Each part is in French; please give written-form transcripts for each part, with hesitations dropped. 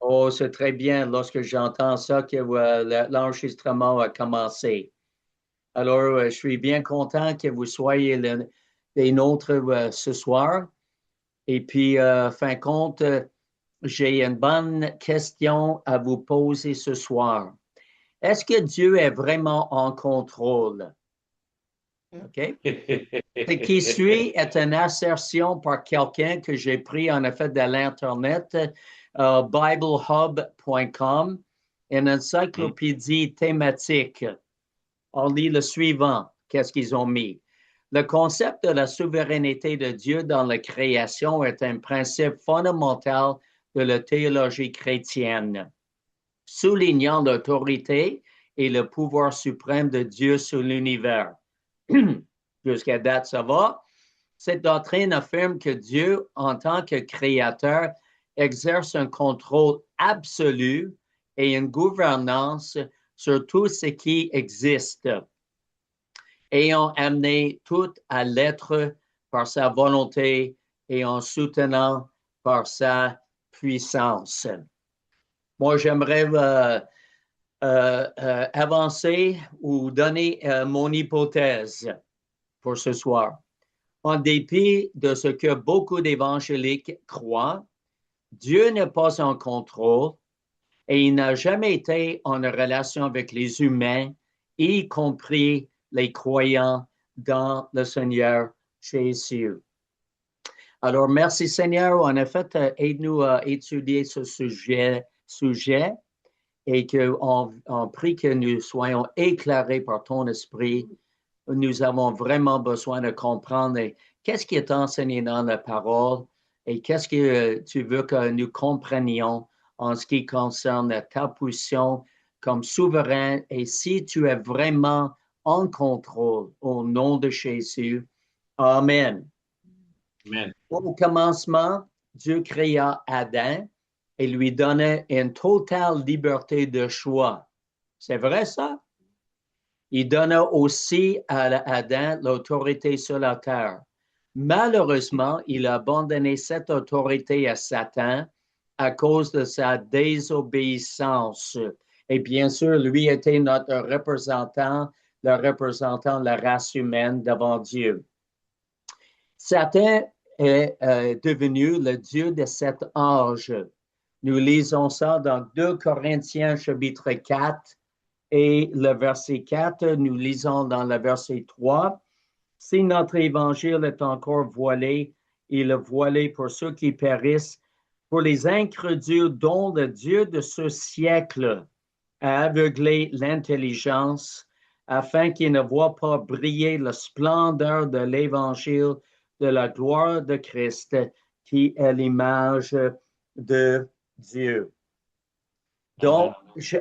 Oh, c'est très bien lorsque j'entends ça que l'enregistrement a commencé. Alors, je suis bien content que vous soyez les nôtres ce soir. Et puis, fin compte, j'ai une bonne question à vous poser ce soir. Est-ce que Dieu est vraiment en contrôle? OK? Ce qui suit est une assertion par quelqu'un que j'ai pris en effet de l'Internet, biblehub.com, une encyclopédie thématique. On lit le suivant, qu'est-ce qu'ils ont mis. Le concept de la souveraineté de Dieu dans la création est un principe fondamental de la théologie chrétienne, soulignant l'autorité et le pouvoir suprême de Dieu sur l'univers. Jusqu'à date, ça va. Cette doctrine affirme que Dieu, en tant que créateur, exerce un contrôle absolu et une gouvernance sur tout ce qui existe, ayant amené tout à l'être par sa volonté et en soutenant par sa puissance. Moi, j'aimerais avancer ou donner mon hypothèse pour ce soir. En dépit de ce que beaucoup d'évangéliques croient, Dieu n'est pas en contrôle et il n'a jamais été en relation avec les humains, y compris les croyants dans le Seigneur Jésus. Alors, merci Seigneur. En effet, aide-nous à étudier ce sujet et qu'on prie que nous soyons éclairés par ton esprit. Nous avons vraiment besoin de comprendre qu'est-ce qui est enseigné dans la parole et qu'est-ce que tu veux que nous comprenions en ce qui concerne ta position comme souverain et si tu es vraiment en contrôle au nom de Jésus. Amen. Amen. Au commencement, Dieu créa Adam et lui donnait une totale liberté de choix. C'est vrai ça? Il donna aussi à Adam l'autorité sur la terre. Malheureusement, il a abandonné cette autorité à Satan à cause de sa désobéissance. Et bien sûr, lui était notre représentant, le représentant de la race humaine devant Dieu. Satan est devenu le Dieu de cet âge. Nous lisons ça dans 2 Corinthiens chapitre 4 et le verset 4. Nous lisons dans le verset 3. Si notre évangile est encore voilé, il est voilé pour ceux qui périssent, pour les incrédules dont le Dieu de ce siècle a aveuglé l'intelligence, afin qu'ils ne voient pas briller la splendeur de l'évangile de la gloire de Christ, qui est l'image de Dieu. Donc,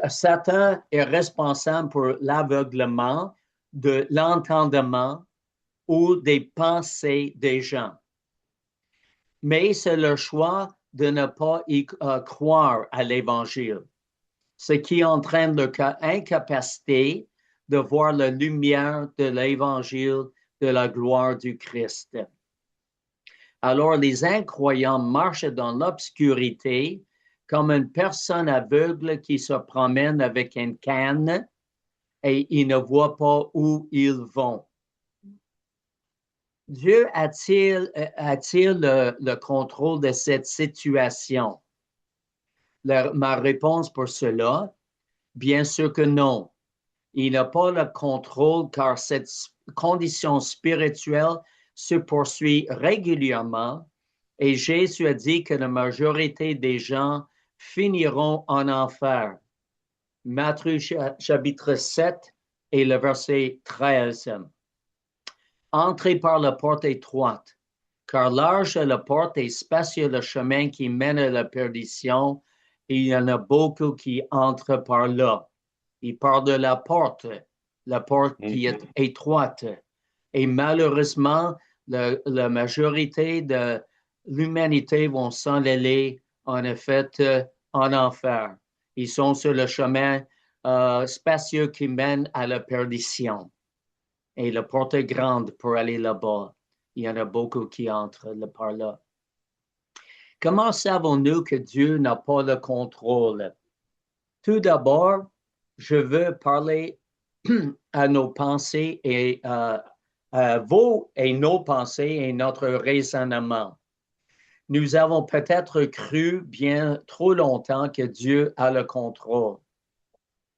Satan est responsable pour l'aveuglement de l'entendement ou des pensées des gens. Mais c'est le choix de ne pas y croire à l'Évangile, ce qui entraîne leur incapacité de voir la lumière de l'Évangile de la gloire du Christ. Alors, les incroyants marchent dans l'obscurité comme une personne aveugle qui se promène avec une canne et ils ne voient pas où ils vont. Dieu a-t-il le contrôle de cette situation? Ma réponse pour cela, bien sûr que non. Il n'a pas le contrôle car cette condition spirituelle se poursuit régulièrement et Jésus a dit que la majorité des gens finiront en enfer. Matthieu chapitre 7 et le verset 13. Entrez par la porte étroite, car large est la porte et spacieux le chemin qui mène à la perdition, et il y en a beaucoup qui entrent par là. Il parle de la porte qui est étroite. Et malheureusement, la majorité de l'humanité vont s'en aller, en effet, en enfer. Ils sont sur le chemin spacieux qui mène à la perdition. Et la porte est grande pour aller là-bas. Il y en a beaucoup qui entrent par là. Comment savons-nous que Dieu n'a pas le contrôle? Tout d'abord, je veux parler à nos pensées et à vos et nos pensées et notre raisonnement. Nous avons peut-être cru bien trop longtemps que Dieu a le contrôle.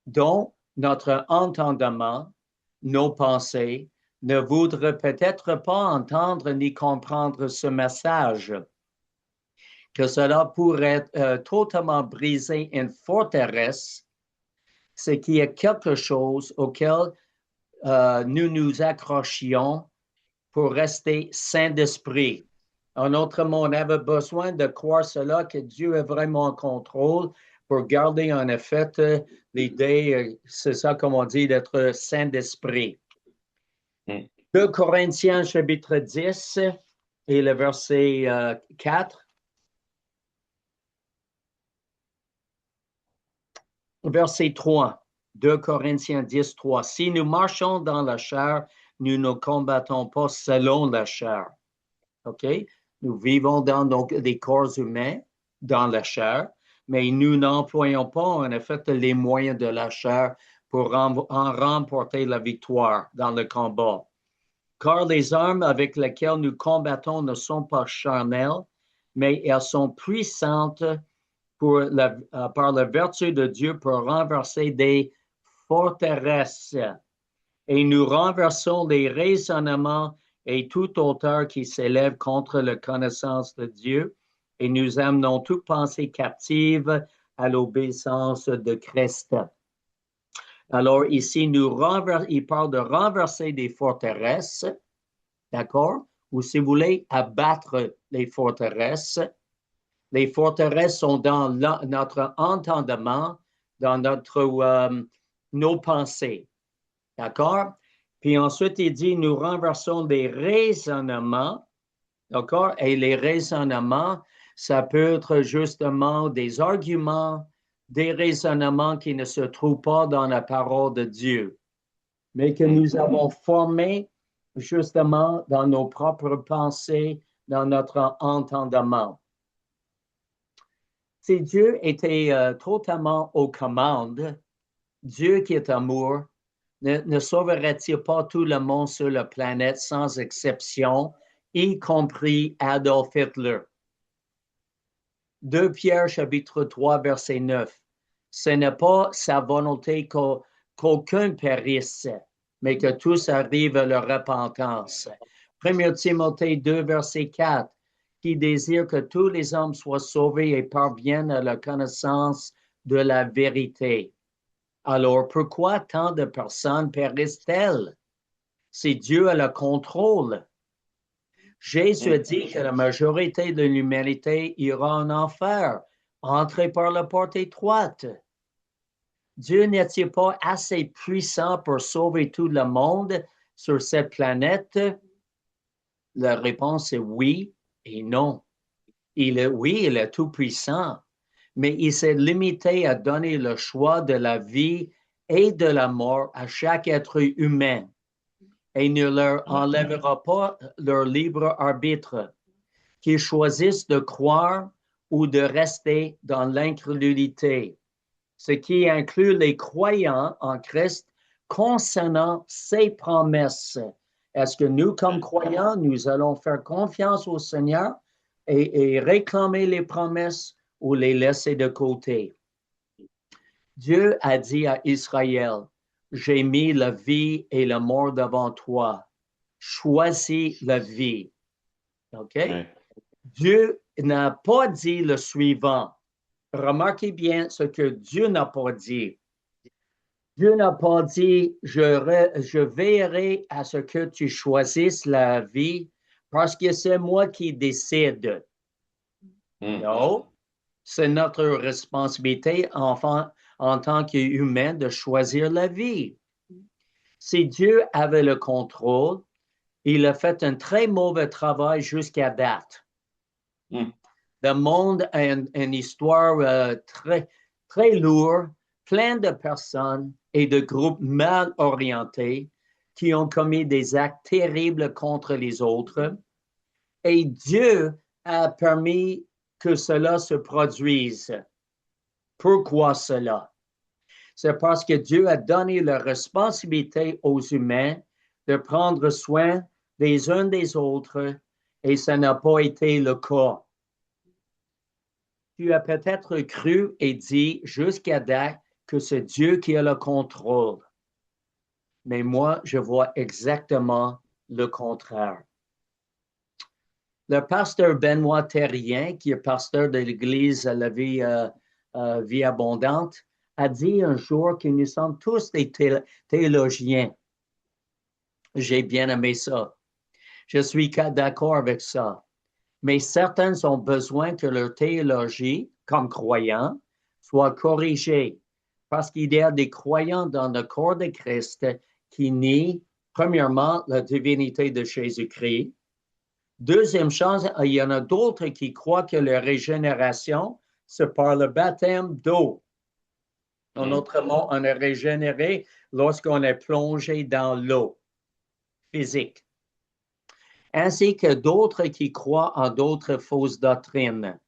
Donc, notre entendement, nos pensées, ne voudraient peut-être pas entendre ni comprendre ce message, que cela pourrait totalement briser une forteresse, ce qui est quelque chose auquel nous nous accrochions pour rester sains d'esprit. En autre mot, on avait besoin de croire cela, que Dieu est vraiment en contrôle pour garder en effet l'idée, c'est ça comme on dit, d'être saint d'esprit. 2 Corinthiens chapitre 10 et le verset 4. Verset 3. 2 Corinthiens 10, 3. Si nous marchons dans la chair, nous ne combattons pas selon la chair. OK? Nous vivons dans donc, des corps humains, dans la chair, mais nous n'employons pas en effet les moyens de la chair pour en remporter la victoire dans le combat. Car les armes avec lesquelles nous combattons ne sont pas charnelles, mais elles sont puissantes par la vertu de Dieu pour renverser des forteresses. Et nous renversons les raisonnements et toute hauteur qui s'élève contre la connaissance de Dieu, et nous amenons toute pensée captive à l'obéissance de Christ. Alors ici, il parle de renverser des forteresses, d'accord? Ou si vous voulez, abattre les forteresses. Les forteresses sont dans notre entendement, dans nos pensées, d'accord? Puis ensuite, il dit, nous renversons des raisonnements, d'accord? Et les raisonnements, ça peut être justement des arguments, des raisonnements qui ne se trouvent pas dans la parole de Dieu, mais que nous avons formés justement dans nos propres pensées, dans notre entendement. Si Dieu était totalement aux commandes, Dieu qui est amour, ne sauverait-il pas tout le monde sur la planète sans exception, y compris Adolf Hitler? 2 Pierre chapitre 3 verset 9. Ce n'est pas sa volonté qu'aucun périsse, mais que tous arrivent à la repentance. 1 Timothée 2 verset 4, qui désire que tous les hommes soient sauvés et parviennent à la connaissance de la vérité. Alors, pourquoi tant de personnes périssent-elles? Si Dieu a le contrôle. Jésus a dit que la majorité de l'humanité ira en enfer, entrée par la porte étroite. Dieu n'est-il pas assez puissant pour sauver tout le monde sur cette planète? La réponse est oui et non. Oui, il est tout puissant, mais il s'est limité à donner le choix de la vie et de la mort à chaque être humain et ne leur enlèvera pas leur libre arbitre, qu'ils choisissent de croire ou de rester dans l'incrédulité, ce qui inclut les croyants en Christ concernant ses promesses. Est-ce que nous, comme croyants, nous allons faire confiance au Seigneur et réclamer les promesses ou les laisser de côté? Dieu a dit à Israël, j'ai mis la vie et la mort devant toi. Choisis la vie. OK? Ouais. Dieu n'a pas dit le suivant. Remarquez bien ce que Dieu n'a pas dit. Dieu n'a pas dit, je veillerai à ce que tu choisisses la vie parce que c'est moi qui décide. Non, c'est notre responsabilité en tant qu'humain de choisir la vie. Si Dieu avait le contrôle, il a fait un très mauvais travail jusqu'à date. Le monde a une histoire très, très lourde, plein de personnes et de groupes mal orientés qui ont commis des actes terribles contre les autres. Et Dieu a permis que cela se produise. Pourquoi cela? C'est parce que Dieu a donné la responsabilité aux humains de prendre soin des uns des autres et ça n'a pas été le cas. Tu as peut-être cru et dit jusqu'à date que c'est Dieu qui a le contrôle. Mais moi, je vois exactement le contraire. Le pasteur Benoît Terrien, qui est pasteur de l'Église à la vie abondante, a dit un jour que nous sommes tous des théologiens. J'ai bien aimé ça. Je suis d'accord avec ça. Mais certains ont besoin que leur théologie, comme croyants, soit corrigée. Parce qu'il y a des croyants dans le corps de Christ qui nient, premièrement, la divinité de Jésus-Christ. Deuxième chose, il y en a d'autres qui croient que la régénération, c'est par le baptême d'eau. En autre mot, on est régénéré lorsqu'on est plongé dans l'eau physique. Ainsi que d'autres qui croient en d'autres fausses doctrines.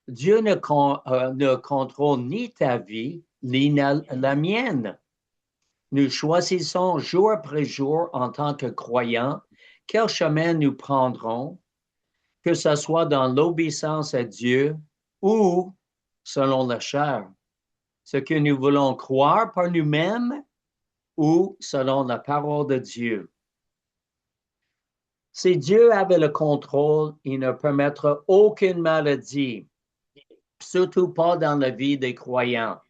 Dieu ne contrôle ni ta vie, ni la mienne. Nous choisissons jour après jour en tant que croyants quel chemin nous prendrons, que ce soit dans l'obéissance à Dieu ou selon la chair. Ce que nous voulons croire par nous-mêmes ou selon la parole de Dieu. Si Dieu avait le contrôle, il ne permettrait aucune maladie, surtout pas dans la vie des croyants.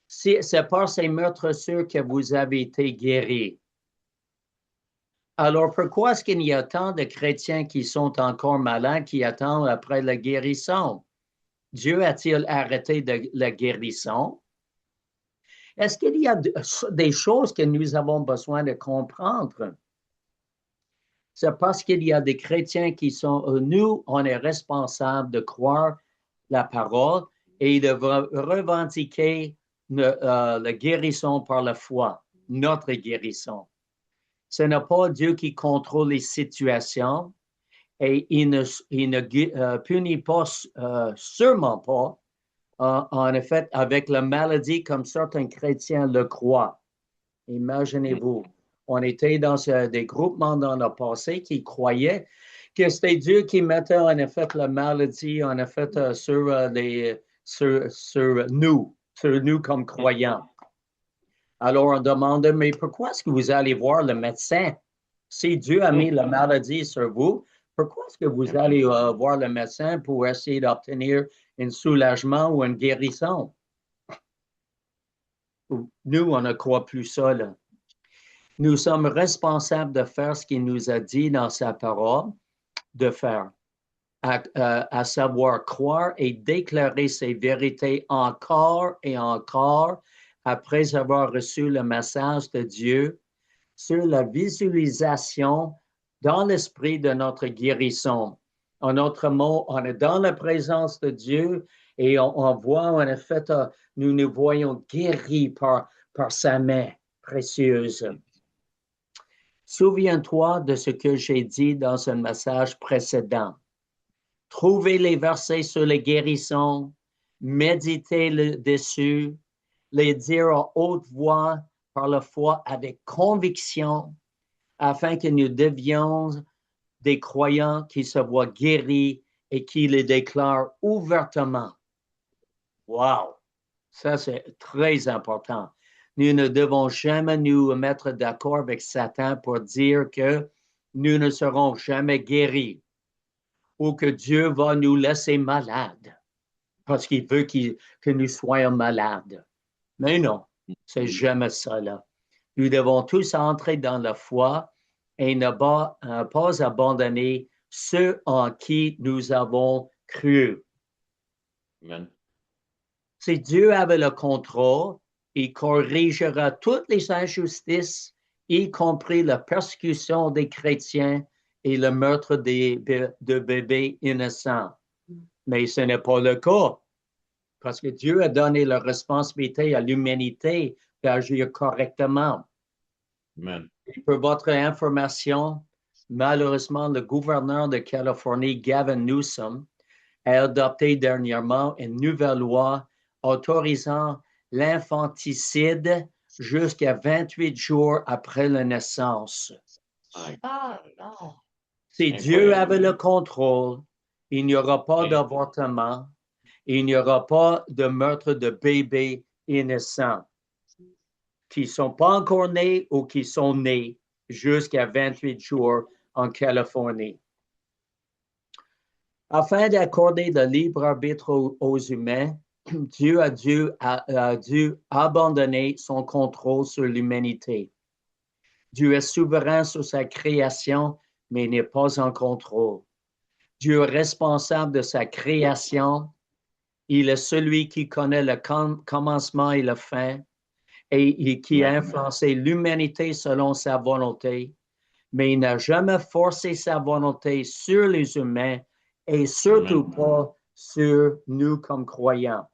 C'est par ces meurtrissures que vous avez été guéris. Alors, pourquoi est-ce qu'il y a tant de chrétiens qui sont encore malades, qui attendent après la guérison? Dieu a-t-il arrêté la guérison? Est-ce qu'il y a des choses que nous avons besoin de comprendre? C'est parce qu'il y a des chrétiens qui sont, nous, on est responsables de croire la parole et de revendiquer la guérison par la foi, notre guérison. Ce n'est pas Dieu qui contrôle les situations et il ne punit pas, sûrement pas, en effet, avec la maladie comme certains chrétiens le croient. Imaginez-vous, on était dans des groupements dans le passé qui croyaient que c'était Dieu qui mettait en effet la maladie en effet sur nous comme croyants. Alors on demande, mais pourquoi est-ce que vous allez voir le médecin? Si Dieu a mis la maladie sur vous, pourquoi est-ce que vous allez voir le médecin pour essayer d'obtenir un soulagement ou une guérison? Nous, on ne croit plus ça, là. Nous sommes responsables de faire ce qu'il nous a dit dans sa parole de faire, à savoir croire et déclarer ses vérités encore et encore après avoir reçu le message de Dieu sur la visualisation dans l'esprit de notre guérison. En autre mot, on est dans la présence de Dieu et on voit en effet, nous nous voyons guéris par sa main précieuse. Souviens-toi de ce que j'ai dit dans un message précédent. Trouvez les versets sur les guérisons, méditez dessus, les dire à haute voix par la foi avec conviction, afin que nous devions des croyants qui se voient guéris et qui les déclarent ouvertement. Wow! Ça, c'est très important. Nous ne devons jamais nous mettre d'accord avec Satan pour dire que nous ne serons jamais guéris ou que Dieu va nous laisser malades parce qu'il veut que nous soyons malades. Mais non, c'est jamais ça, là. Nous devons tous entrer dans la foi et ne pas abandonner ceux en qui nous avons cru. Amen. Si Dieu avait le contrôle, il corrigera toutes les injustices, y compris la persécution des chrétiens et le meurtre de bébés innocents. Mais ce n'est pas le cas, parce que Dieu a donné la responsabilité à l'humanité d'agir correctement. Amen. Et pour votre information, Malheureusement, le gouverneur de Californie, Gavin Newsom, a adopté dernièrement une nouvelle loi autorisant l'infanticide jusqu'à 28 jours après la naissance. Ah, non. Si Dieu avait le contrôle, il n'y aura pas d'avortement, il n'y aura pas de meurtre de bébés innocents qui ne sont pas encore nés ou qui sont nés jusqu'à 28 jours en Californie. Afin d'accorder le libre arbitre aux humains, Dieu a dû abandonner son contrôle sur l'humanité. Dieu est souverain sur sa création, mais n'est pas en contrôle. Dieu est responsable de sa création. Il est celui qui connaît le commencement et la fin et qui a influencé l'humanité selon sa volonté, mais il n'a jamais forcé sa volonté sur les humains et surtout pas sur nous comme croyants.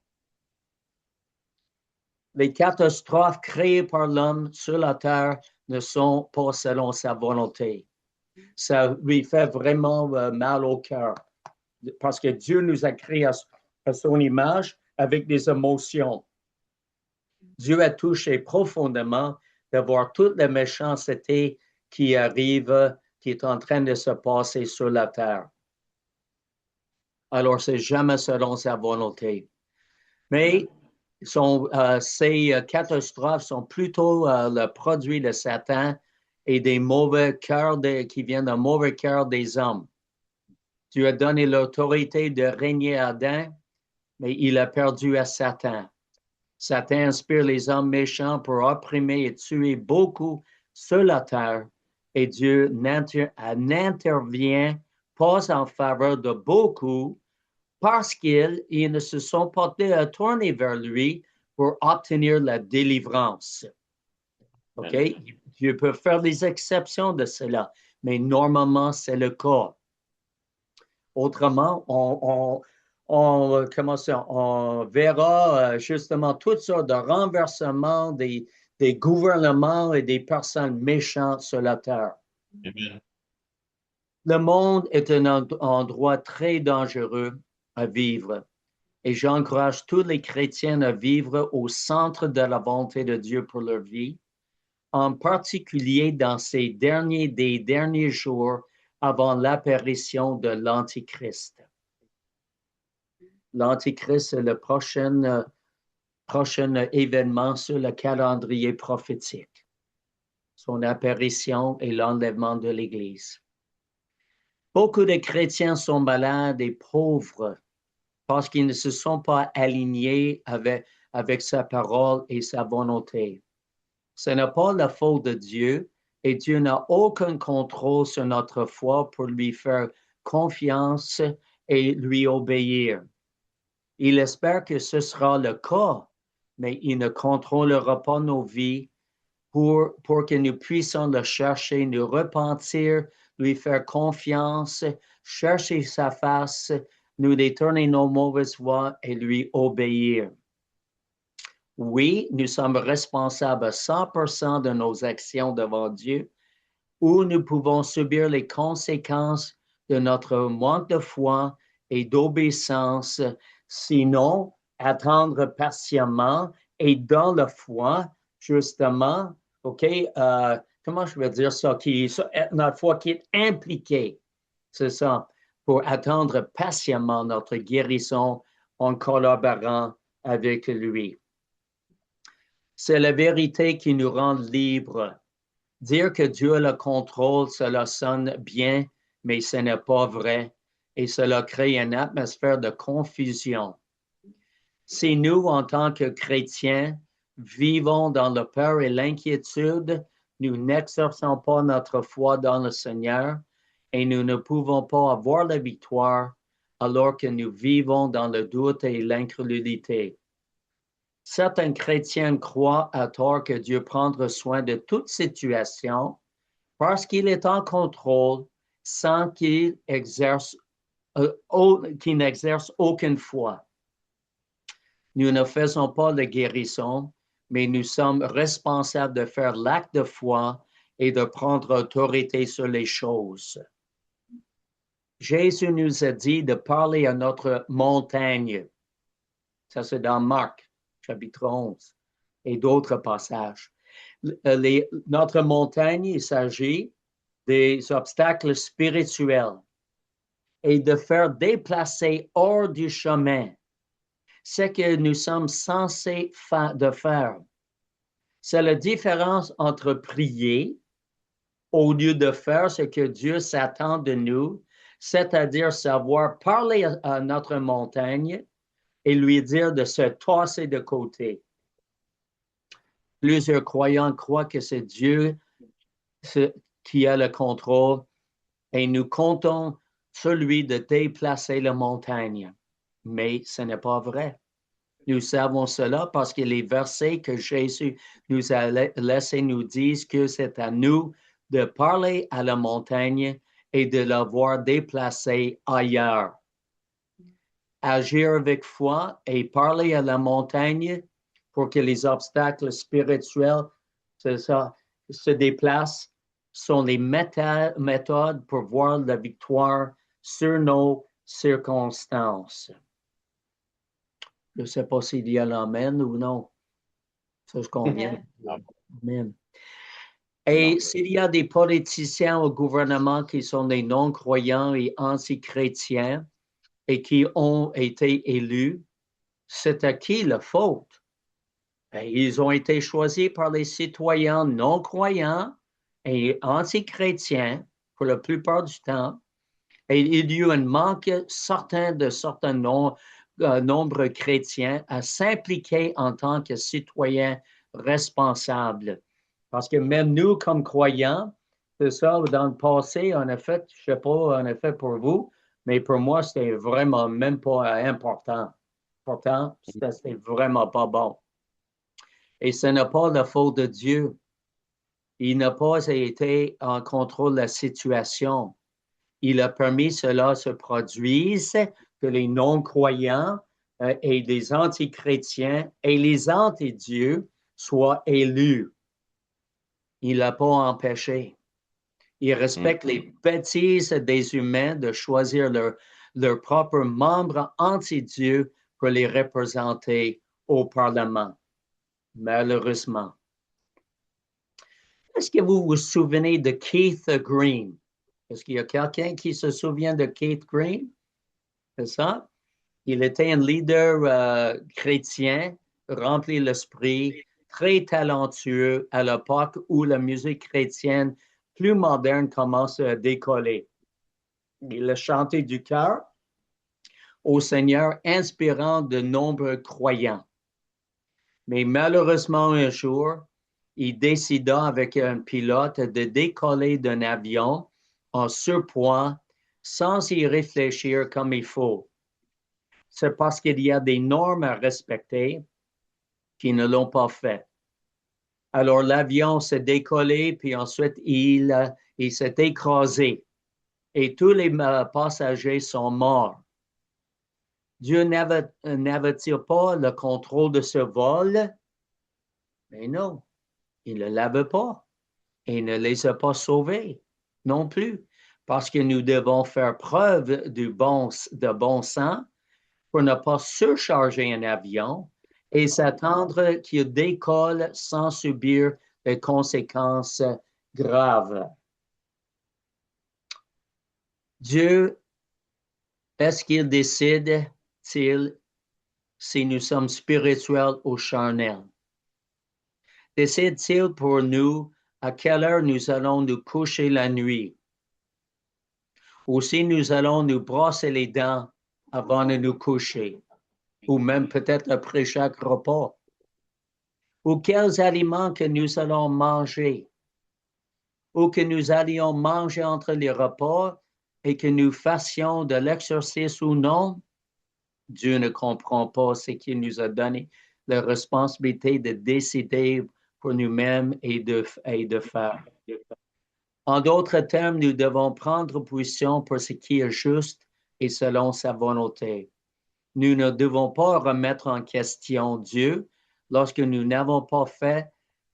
Les catastrophes créées par l'homme sur la terre ne sont pas selon sa volonté. Ça lui fait vraiment mal au cœur parce que Dieu nous a créés à son image avec des émotions. Dieu a touché profondément de voir toute la méchanceté qui arrive, qui est en train de se passer sur la terre. Alors, c'est jamais selon sa volonté. Mais ces catastrophes sont plutôt le produit de Satan et des mauvais cœurs qui viennent d'un mauvais cœur des hommes. Dieu a donné l'autorité de régner à Adam, mais il a perdu à Satan. Satan inspire les hommes méchants pour opprimer et tuer beaucoup sur la terre, et Dieu n'intervient pas en faveur de beaucoup parce qu'ils ne se sont pas tournés vers lui pour obtenir la délivrance. OK? Dieu peut faire des exceptions de cela, mais normalement, c'est le cas. Autrement, on verra justement toutes sortes de renversements des gouvernements et des personnes méchantes sur la terre. Amen. Le monde est un endroit très dangereux à vivre et j'encourage tous les chrétiens à vivre au centre de la volonté de Dieu pour leur vie, en particulier dans ces derniers jours avant l'apparition de l'Antichrist. L'Antichrist, c'est le prochain événement sur le calendrier prophétique. Son apparition et l'enlèvement de l'Église. Beaucoup de chrétiens sont malades et pauvres parce qu'ils ne se sont pas alignés avec sa parole et sa volonté. Ce n'est pas la faute de Dieu et Dieu n'a aucun contrôle sur notre foi pour lui faire confiance et lui obéir. Il espère que ce sera le cas, mais il ne contrôlera pas nos vies pour que nous puissions le chercher, nous repentir, lui faire confiance, chercher sa face, nous détourner nos mauvaises voies et lui obéir. Oui, nous sommes responsables à 100% de nos actions devant Dieu, ou nous pouvons subir les conséquences de notre manque de foi et d'obéissance. Sinon, attendre patiemment et dans la foi, justement, OK, comment je vais dire ça, notre foi qui est impliquée, c'est ça, pour attendre patiemment notre guérison en collaborant avec lui. C'est la vérité qui nous rend libres. Dire que Dieu a le contrôle, cela sonne bien, mais ce n'est pas vrai et cela crée une atmosphère de confusion. Si nous, en tant que chrétiens, vivons dans la peur et l'inquiétude, nous n'exerçons pas notre foi dans le Seigneur et nous ne pouvons pas avoir la victoire alors que nous vivons dans le doute et l'incrédulité. Certains chrétiens croient à tort que Dieu prendra soin de toute situation parce qu'il est en contrôle sans qu'il n'exerce aucune foi. Nous ne faisons pas de guérison, mais nous sommes responsables de faire l'acte de foi et de prendre autorité sur les choses. Jésus nous a dit de parler à notre montagne. Ça, c'est dans Marc, chapitre 11, et d'autres passages. Notre montagne, il s'agit des obstacles spirituels et de faire déplacer hors du chemin ce que nous sommes censés de faire. C'est la différence entre prier au lieu de faire ce que Dieu s'attend de nous, c'est-à-dire savoir parler à notre montagne et lui dire de se tasser de côté. Plusieurs croyants croient que c'est Dieu qui a le contrôle et nous comptons sur lui de déplacer la montagne. Mais ce n'est pas vrai. Nous savons cela parce que les versets que Jésus nous a laissés nous disent que c'est à nous de parler à la montagne et de la voir déplacer ailleurs. Agir avec foi et parler à la montagne pour que les obstacles spirituels se déplacent sont les méthodes pour voir la victoire sur nos circonstances. Je ne sais pas s'il y a l'amen ou non. Ça, je conviens. Amen. Et s'il y a des politiciens au gouvernement qui sont des non-croyants et anti-chrétiens et qui ont été élus, c'est à qui la faute? Ben, ils ont été choisis par les citoyens non-croyants et anti-chrétiens pour la plupart du temps. Et il y a eu un manque certain de certains nombre chrétiens à s'impliquer en tant que citoyens responsables. Parce que même nous, comme croyants, c'est ça, dans le passé, en effet, je ne sais pas en effet pour vous, mais pour moi, c'était vraiment même pas important. Pourtant, c'était vraiment pas bon. Et ce n'est pas la faute de Dieu. Il n'a pas été en contrôle de la situation. Il a permis cela se produise, que les non-croyants et les anti-chrétiens et les anti-Dieu soient élus. Il n'a pas empêché. Il respecte les bêtises des humains de choisir leurs propres membres anti-Dieu pour les représenter au Parlement. Malheureusement. Est-ce que vous vous souvenez de Keith Green? Est-ce qu'il y a quelqu'un qui se souvient de Keith Green? C'est ça? Il était un leader chrétien, rempli l'esprit, très talentueux à l'époque où la musique chrétienne plus moderne commence à décoller. Il a chanté du cœur au Seigneur, inspirant de nombreux croyants. Mais malheureusement, un jour, il décida avec un pilote de décoller d'un avion en surpoids sans y réfléchir comme il faut. C'est parce qu'il y a des normes à respecter qui ne l'ont pas fait. Alors l'avion s'est décollé, puis ensuite il s'est écrasé et tous les passagers sont morts. Dieu n'avait-il pas le contrôle de ce vol? Mais non, il ne l'avait pas et il ne les a pas sauvés non plus, parce que nous devons faire preuve de bon sens pour ne pas surcharger un avion et s'attendre qu'il décolle sans subir des conséquences graves. Dieu, est-ce qu'il décide-t-il si nous sommes spirituels ou charnels? Décide-t-il pour nous à quelle heure nous allons nous coucher la nuit? Ou si nous allons nous brosser les dents avant de nous coucher? Ou même peut-être après chaque repas? Ou quels aliments que nous allons manger? Ou que nous allions manger entre les repas et que nous fassions de l'exercice ou non? Dieu ne comprend pas ce qu'il nous a donné la responsabilité de décider pour nous-mêmes et de faire. En d'autres termes, nous devons prendre position pour ce qui est juste et selon sa volonté. Nous ne devons pas remettre en question Dieu lorsque nous n'avons pas fait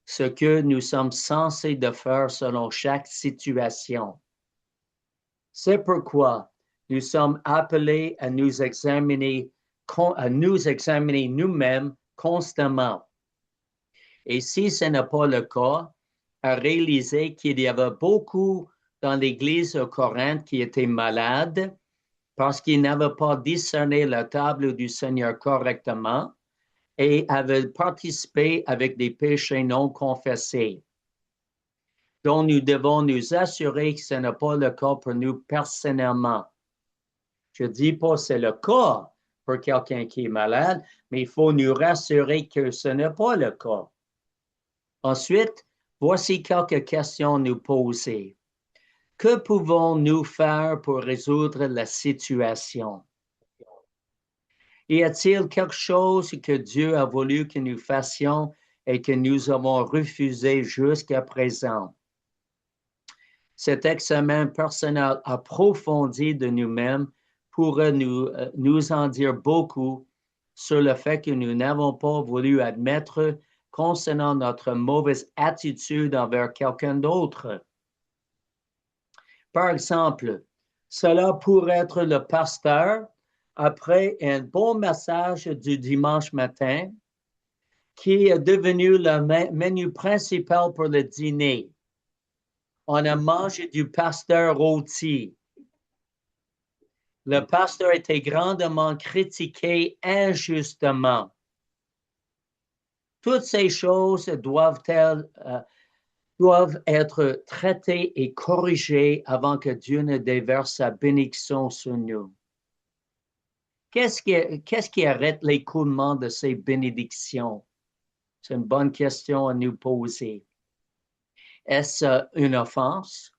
ce que nous sommes censés de faire selon chaque situation. C'est pourquoi nous sommes appelés à nous examiner nous-mêmes constamment. Et si ce n'est pas le cas, à réaliser qu'il y avait beaucoup dans l'Église de Corinthe qui étaient malades parce qu'ils n'avaient pas discerné la table du Seigneur correctement et avaient participé avec des péchés non confessés. Donc, nous devons nous assurer que ce n'est pas le cas pour nous personnellement. Je ne dis pas que c'est le cas pour quelqu'un qui est malade, mais il faut nous rassurer que ce n'est pas le cas. Ensuite, voici quelques questions à nous poser. Que pouvons-nous faire pour résoudre la situation? Y a-t-il quelque chose que Dieu a voulu que nous fassions et que nous avons refusé jusqu'à présent? Cet examen personnel approfondi de nous-mêmes pourrait nous en dire beaucoup sur le fait que nous n'avons pas voulu admettre concernant notre mauvaise attitude envers quelqu'un d'autre. Par exemple, cela pourrait être le pasteur après un bon message du dimanche matin qui est devenu le menu principal pour le dîner. On a mangé du pasteur rôti. Le pasteur était grandement critiqué injustement. Toutes ces choses doivent être traitées et corrigées avant que Dieu ne déverse sa bénédiction sur nous. Qu'est-ce qui arrête l'écoulement de ces bénédictions? C'est une bonne question à nous poser. Est-ce une offense?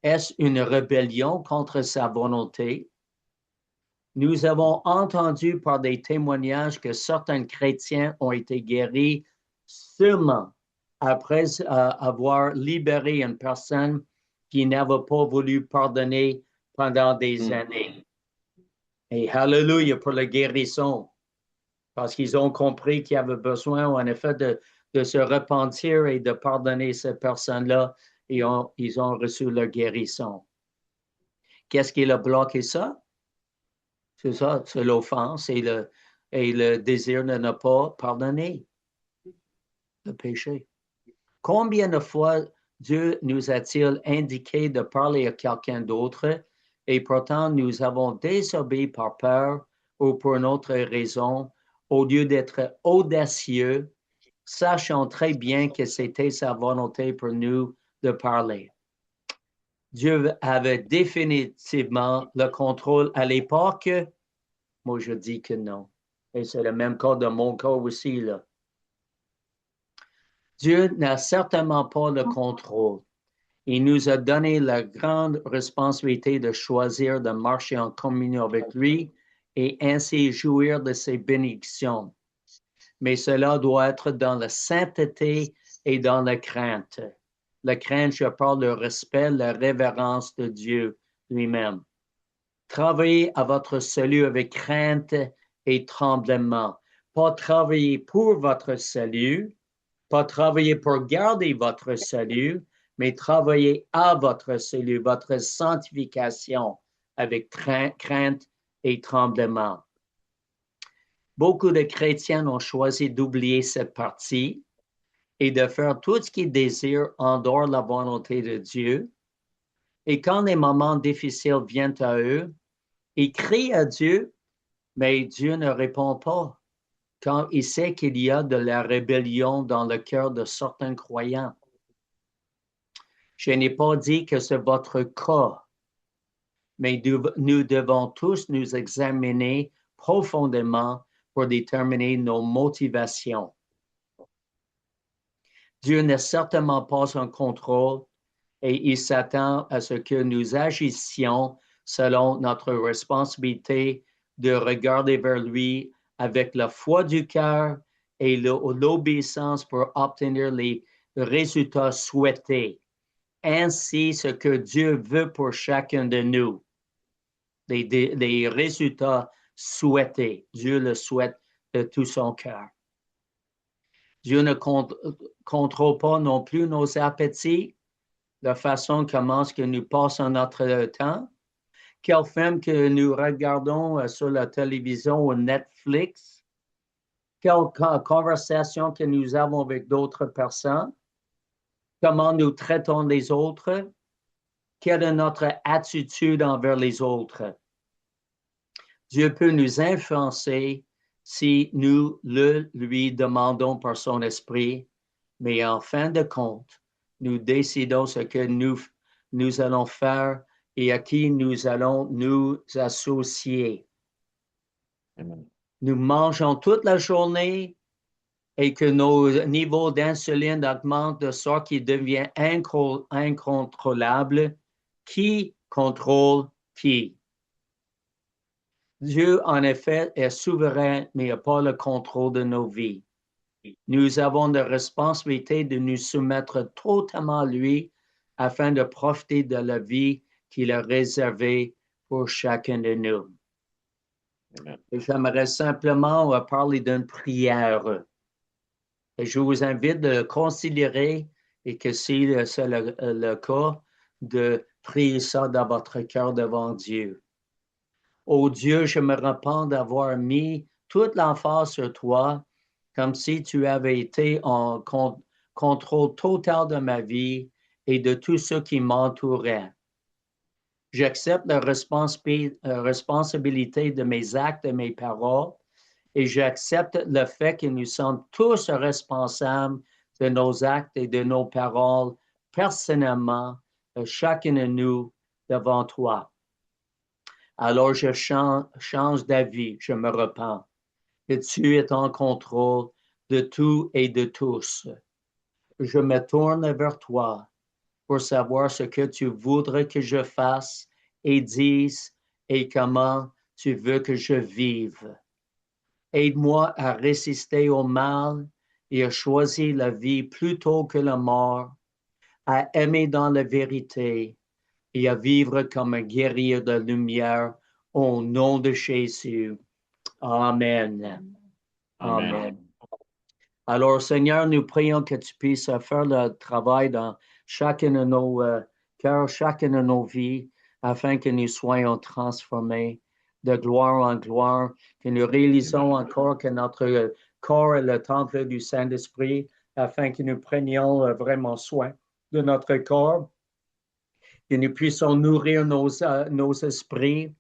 Est-ce une rébellion contre sa volonté? Nous avons entendu par des témoignages que certains chrétiens ont été guéris seulement après avoir libéré une personne qui n'avait pas voulu pardonner pendant des années. Et hallelujah pour la guérison, parce qu'ils ont compris qu'il y avait besoin, en effet, de se repentir et de pardonner cette personne-là, et ils ont reçu leur guérison. Qu'est-ce qui a bloqué ça? C'est ça, c'est l'offense et le désir de ne pas pardonner le péché. Combien de fois Dieu nous a-t-il indiqué de parler à quelqu'un d'autre et pourtant nous avons désobéi par peur ou pour une autre raison au lieu d'être audacieux, sachant très bien que c'était sa volonté pour nous de parler. Dieu avait définitivement le contrôle à l'époque. Moi, je dis que non. Et c'est le même cas de mon cas aussi, là. Dieu n'a certainement pas le contrôle. Il nous a donné la grande responsabilité de choisir de marcher en communion avec lui et ainsi jouir de ses bénédictions. Mais cela doit être dans la sainteté et dans la crainte. La crainte, je parle de respect, la révérence de Dieu lui-même. Travaillez à votre salut avec crainte et tremblement. Pas travailler pour votre salut, pas travailler pour garder votre salut, mais travailler à votre salut, votre sanctification avec crainte et tremblement. Beaucoup de chrétiens ont choisi d'oublier cette partie et de faire tout ce qu'ils désirent en dehors de la volonté de Dieu. Et quand les moments difficiles viennent à eux, ils crient à Dieu, mais Dieu ne répond pas quand il sait qu'il y a de la rébellion dans le cœur de certains croyants. Je n'ai pas dit que c'est votre cas, mais nous devons tous nous examiner profondément pour déterminer nos motivations. Dieu n'est certainement pas en contrôle et il s'attend à ce que nous agissions selon notre responsabilité de regarder vers lui avec la foi du cœur et l'obéissance pour obtenir les résultats souhaités. Ainsi, ce que Dieu veut pour chacun de nous, les résultats souhaités. Dieu le souhaite de tout son cœur. Dieu ne contrôle pas non plus nos appétits, la façon comment est-ce que nous passons notre temps. Quel film que nous regardons sur la télévision ou Netflix, quelle conversation que nous avons avec d'autres personnes, comment nous traitons les autres, quelle est notre attitude envers les autres. Dieu peut nous influencer si nous le lui demandons par son esprit, mais en fin de compte, nous décidons ce que nous allons faire et à qui nous allons nous associer. Amen. Nous mangeons toute la journée et que nos niveaux d'insuline augmentent de sorte qu'il devient incontrôlable. Qui contrôle qui? Dieu, en effet, est souverain, mais n'a pas le contrôle de nos vies. Nous avons la responsabilité de nous soumettre totalement à lui afin de profiter de la vie qu'il a réservée pour chacun de nous. Amen. J'aimerais simplement parler d'une prière. Et je vous invite de considérer, et que si c'est le cas, de prier ça dans votre cœur devant Dieu. Oh Dieu, je me repens d'avoir mis toute l'emphase sur toi, comme si tu avais été en contrôle total de ma vie et de tout ce qui m'entourait. J'accepte la responsabilité de mes actes et mes paroles et j'accepte le fait que nous sommes tous responsables de nos actes et de nos paroles personnellement, chacun de nous devant toi. Alors je change d'avis, je me repens, que tu es en contrôle de tout et de tous. Je me tourne vers toi pour savoir ce que tu voudrais que je fasse et dise et comment tu veux que je vive. Aide-moi à résister au mal et à choisir la vie plutôt que la mort, à aimer dans la vérité et à vivre comme un guerrier de lumière au nom de Jésus. Amen. Amen. Amen. Alors, Seigneur, nous prions que tu puisses faire le travail dans chacun de nos cœurs, chacune de nos vies, afin que nous soyons transformés de gloire en gloire, que nous réalisons encore que notre corps est le temple du Saint-Esprit, afin que nous prenions vraiment soin de notre corps, que nous puissions nourrir nos esprits,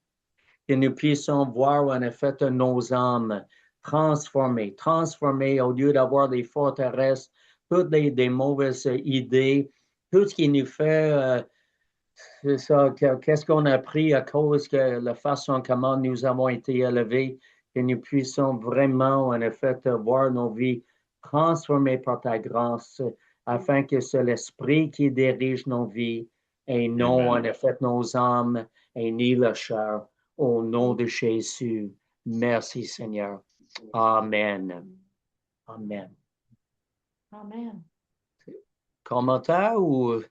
que nous puissions voir en effet nos âmes transformées au lieu d'avoir des forteresses, toutes des mauvaises idées, tout ce qui nous fait, c'est ça, qu'est-ce qu'on a appris à cause de la façon comment nous avons été élevés, que nous puissions vraiment en effet voir nos vies transformées par ta grâce, afin que c'est l'Esprit qui dirige nos vies et non en effet nos âmes et ni la chair. Au nom de Jésus, merci Seigneur. Amen. Amen. Amen. Commentaire ou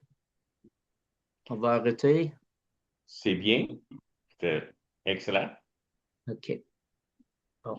on va arrêter? C'est bien. C'était excellent. OK.